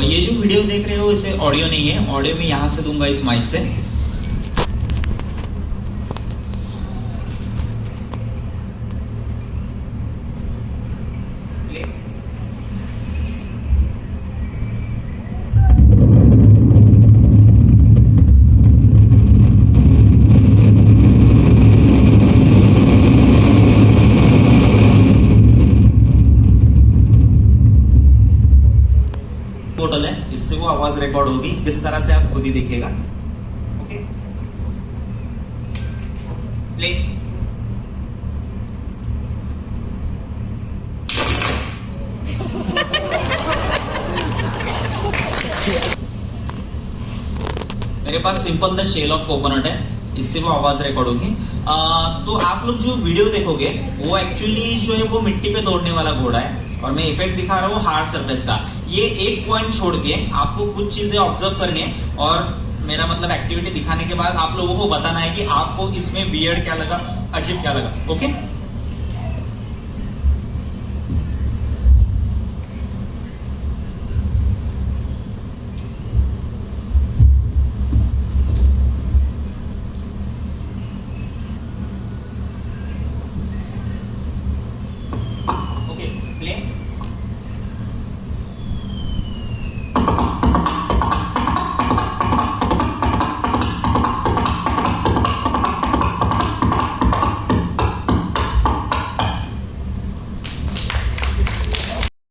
ये जो वीडियो देख रहे हो इसे ऑडियो नहीं है, ऑडियो में यहाँ से दूंगा इस माइक से। टोटल है, इससे वो आवाज रिकॉर्ड होगी, किस तरह से आप खुद ही देखिएगा। Okay, play. मेरे पास simple the shell of coconut है, इससे वो आवाज रिकॉर्ड होगी। तो आप लोग जो वीडियो देखोगे वो एक्चुअली जो है वो मिट्टी पे दौड़ने वाला घोड़ा है, और मैं इफेक्ट दिखा रहा हूँ हार्ड सरफेस का। ये एक पॉइंट छोड़ के आपको कुछ चीजें ऑब्जर्व करनी है, और मेरा मतलब एक्टिविटी दिखाने के बाद आप लोगों को बताना है कि आपको इसमें वियर्ड क्या लगा, अजीब क्या लगा। ओके।